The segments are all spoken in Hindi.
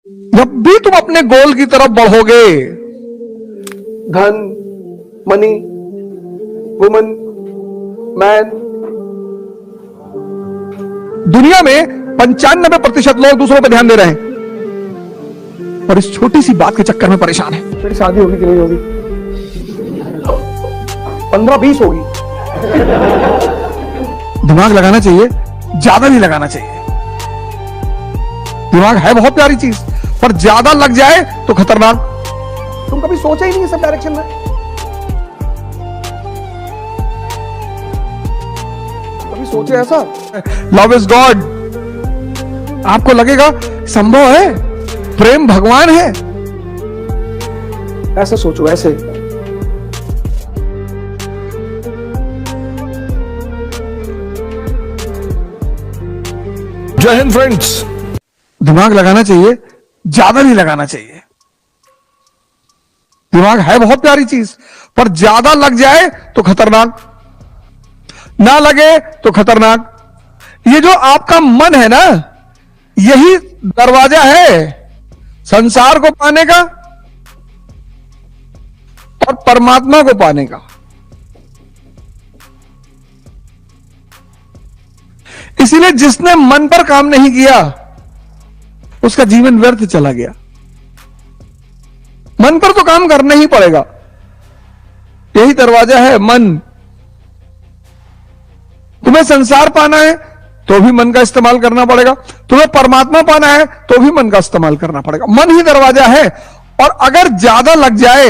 जब भी तुम अपने गोल की तरफ बढ़ोगे, धन, मनी, वुमन, मैन, दुनिया में 95% लोग दूसरों पर ध्यान दे रहे हैं और इस छोटी सी बात के चक्कर में परेशान है। मेरी शादी होगी कि नहीं होगी? 15-20 होगी। दिमाग लगाना चाहिए, ज्यादा नहीं लगाना चाहिए। दिमाग है बहुत प्यारी चीज, पर ज्यादा लग जाए तो खतरनाक। तुम कभी सोचा ही नहीं इस डायरेक्शन में? कभी सोचे ऐसा? Love is God. आपको लगेगा संभव है, प्रेम भगवान है। ऐसा सोचो, ऐसे। जय हिंद फ्रेंड्स। दिमाग लगाना चाहिए, ज्यादा नहीं लगाना चाहिए। दिमाग है बहुत प्यारी चीज, पर ज्यादा लग जाए तो खतरनाक, ना लगे तो खतरनाक। ये जो आपका मन है ना, यही दरवाजा है संसार को पाने का और परमात्मा को पाने का। इसीलिए जिसने मन पर काम नहीं किया उसका जीवन व्यर्थ चला गया। मन पर तो काम करना ही पड़ेगा, यही दरवाजा है मन। तुम्हें संसार पाना है तो भी मन का इस्तेमाल करना पड़ेगा, तुम्हें परमात्मा पाना है तो भी मन का इस्तेमाल करना पड़ेगा। मन ही दरवाजा है, और अगर ज्यादा लग जाए,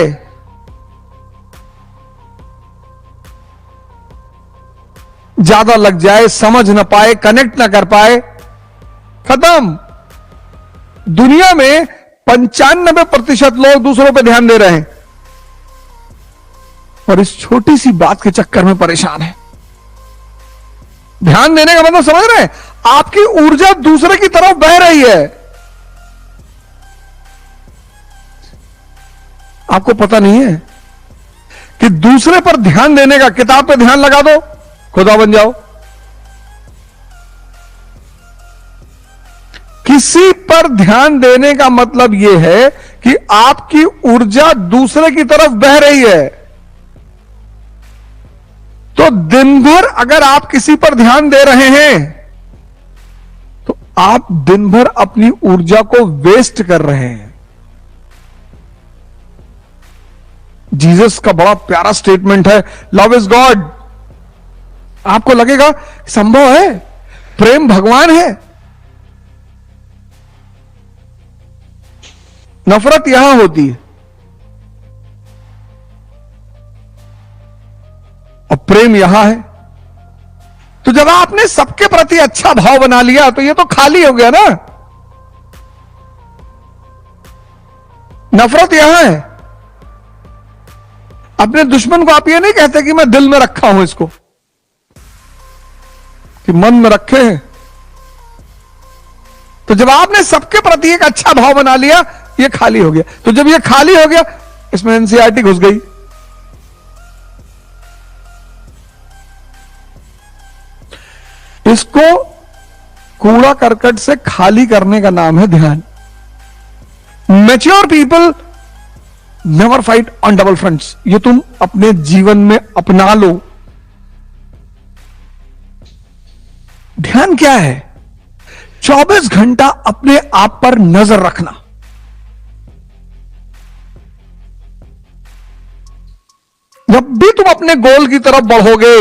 ज्यादा लग जाए, समझ ना पाए, कनेक्ट ना कर पाए, खत्म। दुनिया में 95% लोग दूसरों पे ध्यान दे रहे हैं और इस छोटी सी बात के चक्कर में परेशान है। ध्यान देने का मतलब समझ रहे हैं? आपकी ऊर्जा दूसरे की तरफ बह रही है। आपको पता नहीं है कि दूसरे पर ध्यान देने का, किताब पे ध्यान लगा दो, खुदा बन जाओ। किसी पर ध्यान देने का मतलब यह है कि आपकी ऊर्जा दूसरे की तरफ बह रही है। तो दिन भर अगर आप किसी पर ध्यान दे रहे हैं तो आप दिन भर अपनी ऊर्जा को वेस्ट कर रहे हैं। जीसस का बड़ा प्यारा स्टेटमेंट है, लव इज गॉड। आपको लगेगा संभव है, प्रेम भगवान है। नफरत यहां होती है और प्रेम यहां है। तो जब आपने सबके प्रति अच्छा भाव बना लिया तो ये तो खाली हो गया ना। नफरत यहां है। अपने दुश्मन को आप ये नहीं कहते कि मैं दिल में रखा हूं इसको, कि मन में रखे हैं। तो जब आपने सबके प्रति एक अच्छा भाव बना लिया, ये खाली हो गया। तो जब ये खाली हो गया, इसमें एनसीईआरटी घुस गई। इसको कूड़ा करकट से खाली करने का नाम है ध्यान। Mature people never fight on double fronts. ये तुम अपने जीवन में अपना लो। ध्यान क्या है? 24 घंटा अपने आप पर नजर रखना। जब भी तुम अपने गोल की तरफ बढ़ोगे,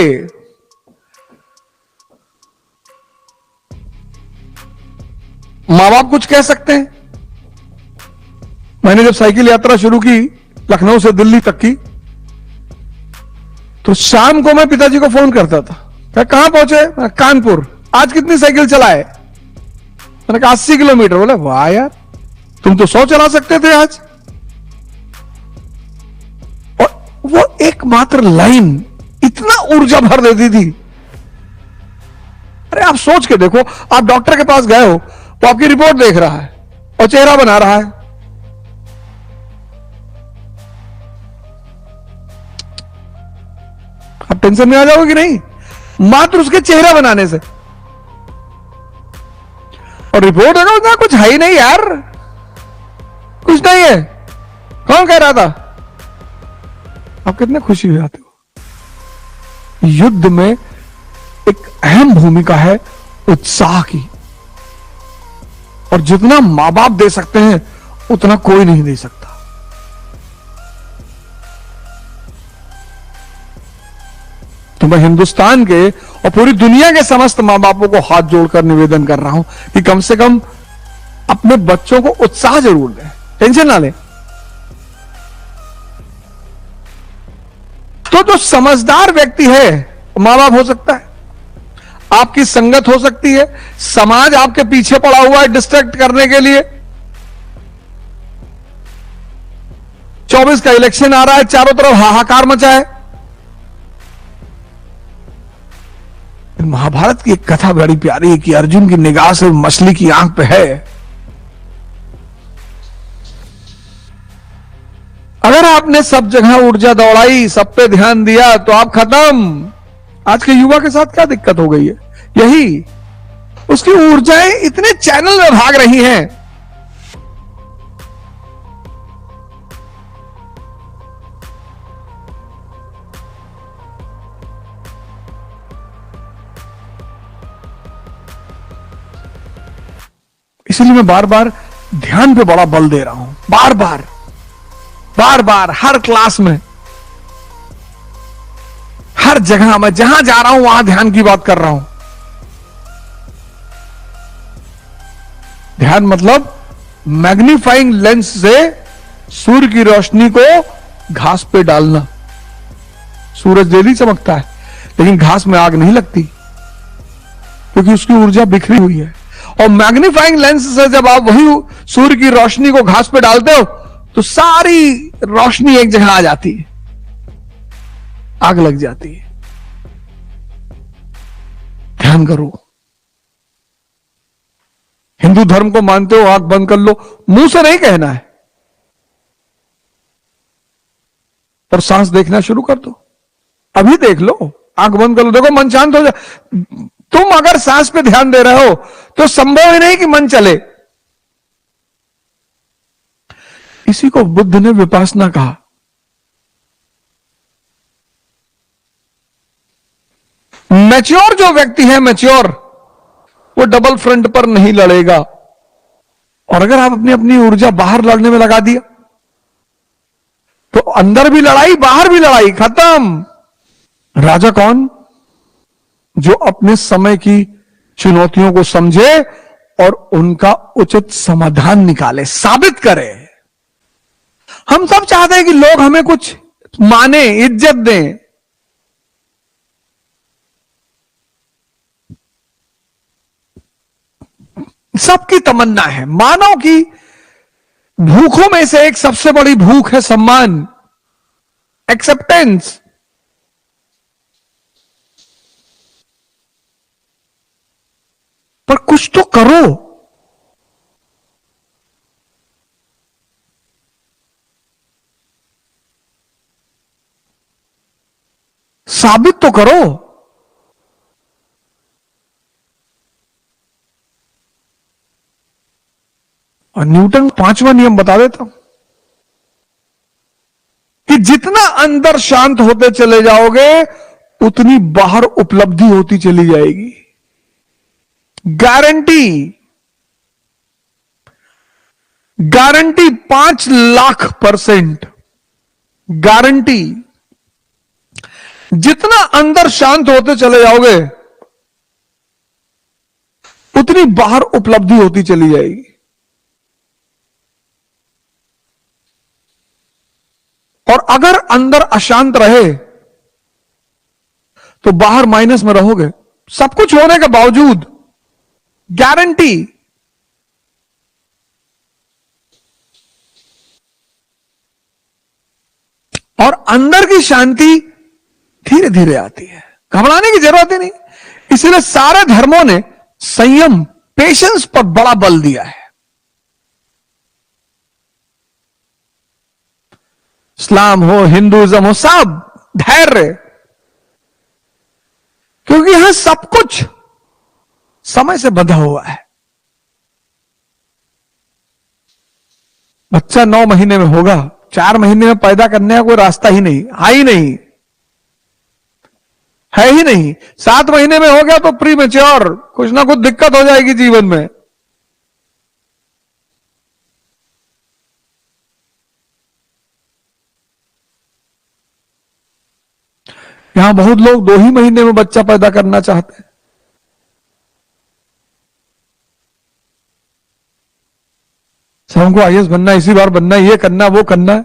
मां बाप कुछ कह सकते हैं। मैंने जब साइकिल यात्रा शुरू की लखनऊ से दिल्ली तक की, तो शाम को मैं पिताजी को फोन करता था, कहां पहुंचे? कानपुर। आज कितनी साइकिल चलाए? मैंने कहा 80 किलोमीटर। बोले वाह यार, तुम तो 100 चला सकते थे आज। और वो एकमात्र लाइन इतना ऊर्जा भर देती थी। अरे आप सोच के देखो, आप डॉक्टर के पास गए हो, वो आपकी रिपोर्ट देख रहा है और चेहरा बना रहा है। आप टेंशन में आ जाओगे कि नहीं? मात्र उसके चेहरा बनाने से। और रिपोर्ट है ना, कुछ है ही नहीं यार। नहीं है, कौन कह रहा था? आप कितने खुशी हो जाते हो। युद्ध में एक अहम भूमिका है उत्साह की, और जितना मां बाप दे सकते हैं उतना कोई नहीं दे सकता। तो मैं हिंदुस्तान के और पूरी दुनिया के समस्त मां बापों को हाथ जोड़कर निवेदन कर रहा हूं कि कम से कम अपने बच्चों को उत्साह जरूर दें, टेंशन ना लें। तो जो समझदार व्यक्ति है मां बाप हो सकता है, आपकी संगत हो सकती है, समाज आपके पीछे पड़ा हुआ है डिस्ट्रैक्ट करने के लिए। 24 का इलेक्शन आ रहा है, चारों तरफ हाहाकार मचा है। महाभारत की एक कथा बड़ी प्यारी है कि अर्जुन की निगाह से मछली की आंख पे है। अगर आपने सब जगह ऊर्जा दौड़ाई, सब पे ध्यान दिया, तो आप खत्म। आज के युवा के साथ क्या दिक्कत हो गई है? यही, उसकी ऊर्जाएं इतने चैनल में भाग रही हैं। इसलिए मैं बार बार ध्यान पे बड़ा बल दे रहा हूं, बार बार हर क्लास में, हर जगह मैं जहां जा रहा हूं वहां ध्यान की बात कर रहा हूं। ध्यान मतलब मैग्नीफाइंग लेंस से सूर्य की रोशनी को घास पे डालना। सूरज डेली चमकता है, लेकिन घास में आग नहीं लगती क्योंकि उसकी ऊर्जा बिखरी हुई है। और मैग्नीफाइंग लेंस से जब आप वही सूर्य की रोशनी को घास पे डालते हो तो सारी रोशनी एक जगह आ जाती है, आग लग जाती है। ध्यान करो। हिंदू धर्म को मानते हो, आंख बंद कर लो, मुंह से नहीं कहना है, और सांस देखना शुरू कर दो। अभी देख लो, आंख बंद कर लो, देखो मन शांत हो जाए। तुम अगर सांस पे ध्यान दे रहे हो तो संभव ही नहीं कि मन चले। इसी को बुद्ध ने विपासना कहा। मैच्योर जो व्यक्ति है, मैच्योर, वो डबल फ्रंट पर नहीं लड़ेगा। और अगर आप अपनी अपनी ऊर्जा बाहर लड़ने में लगा दिया तो अंदर भी लड़ाई, बाहर भी लड़ाई, खत्म। राजा कौन? जो अपने समय की चुनौतियों को समझे और उनका उचित समाधान निकाले, साबित करे। हम सब चाहते हैं कि लोग हमें कुछ माने, इज्जत दें। सबकी तमन्ना है। मानव की भूखों में से एक सबसे बड़ी भूख है सम्मान, एक्सेप्टेंस। पर कुछ तो करो। साबित तो करो। और न्यूटन 5वां नियम बता देता हूं कि जितना अंदर शांत होते चले जाओगे उतनी बाहर उपलब्धि होती चली जाएगी। Guarantee, guarantee 5,00,000% guarantee. जितना अंदर शांत होते चले जाओगे उतनी बाहर उपलब्धि होती चली जाएगी। और अगर अंदर अशांत रहे तो बाहर माइनस में रहोगे, सब कुछ होने के बावजूद। गारंटी। और अंदर की शांति धीरे धीरे आती है, घबराने की जरूरत ही नहीं। इसलिए सारे धर्मों ने संयम, पेशेंस पर बड़ा बल दिया है। इस्लाम हो, हिंदुइज्म हो, सब धैर्य। क्योंकि यहां सब कुछ समय से बंधा हुआ है। बच्चा 9 महीने में होगा, 4 महीने में पैदा करने का कोई रास्ता ही नहीं, है ही नहीं। 7 महीने में हो गया तो प्री मेच्योर, कुछ ना कुछ दिक्कत हो जाएगी जीवन में। यहां बहुत लोग 2 ही महीने में बच्चा पैदा करना चाहते हैं। सबको आईएएस बनना, इसी बार बनना, ये करना, वो करना है।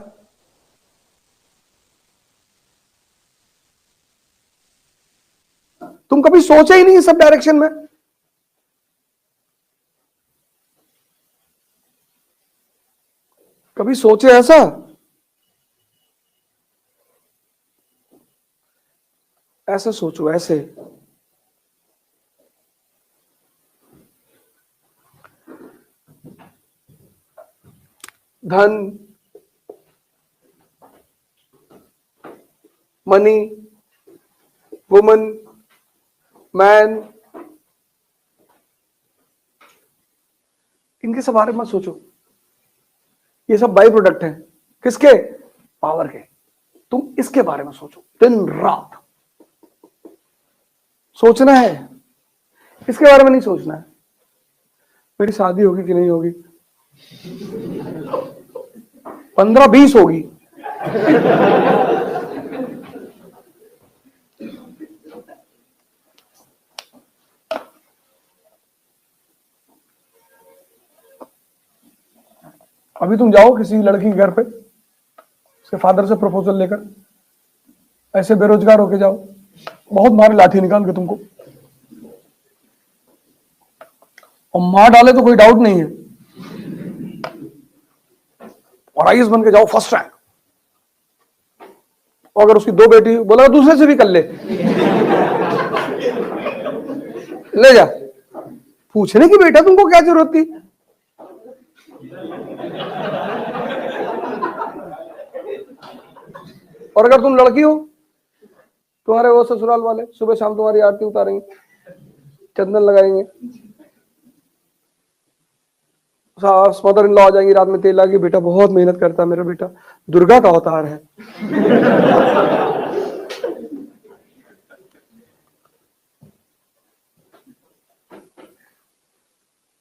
तुम कभी सोचे ही नहीं इस सब डायरेक्शन में। कभी सोचे ऐसा? ऐसे सोचो, ऐसे। धन, मनी, वुमन, मैन, इनके सब बारे में मत सोचो। ये सब बाई प्रोडक्ट है। किसके? पावर के। तुम इसके बारे में सोचो दिन रात। सोचना है, इसके बारे में नहीं सोचना है मेरी शादी होगी कि नहीं होगी, 15-20 होगी। अभी तुम जाओ किसी लड़की के घर पे, उसके फादर से प्रपोजल लेकर, ऐसे बेरोजगार होके जाओ, बहुत मारे लाठी निकाल के तुमको, और मार डाले तो कोई डाउट नहीं है, और आईएएस बन के जाओ फर्स्ट रैंक। और अगर उसकी 2 बेटी, बोला दूसरे से भी कर ले जा। पूछने की बेटा तुमको क्या जरूरत थी? और अगर तुम लड़की हो, तुम्हारे वो ससुराल वाले सुबह शाम तुम्हारी आरती उतारेंगे, चंदन लगाएंगे, मदर इन लॉ आ जाएंगी रात में तेल लाके, बेटा बहुत मेहनत करता है मेरा बेटा, दुर्गा का अवतार है।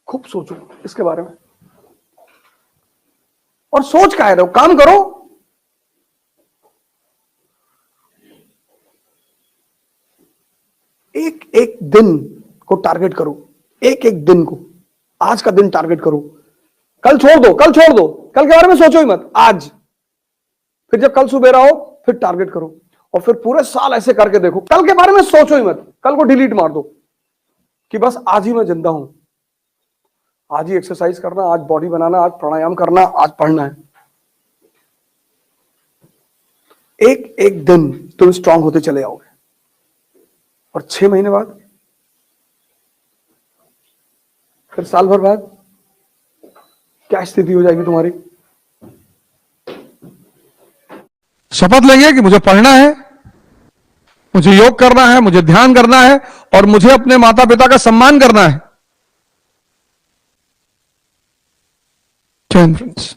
खूब सोचो इसके बारे में, और सोच का है रहो, काम करो। एक एक दिन को टारगेट करो, एक एक दिन को, आज का दिन टारगेट करो। कल छोड़ दो, कल के बारे में सोचो ही मत। आज, फिर जब कल सुबह हो फिर टारगेट करो, और फिर पूरे साल ऐसे करके देखो। कल के बारे में सोचो ही मत, कल को डिलीट मार दो कि बस आज ही मैं जिंदा हूं, आज ही एक्सरसाइज करना, आज बॉडी बनाना, आज प्राणायाम करना, आज पढ़ना है। एक एक दिन तुम स्ट्रांग होते चले जाओगे, और 6 महीने बाद, फिर साल भर बाद क्या स्थिति हो जाएगी तुम्हारी? शपथ लेंगे कि मुझे पढ़ना है, मुझे योग करना है, मुझे ध्यान करना है, और मुझे अपने माता पिता का सम्मान करना है। जय हिंद फ्रेंड्स।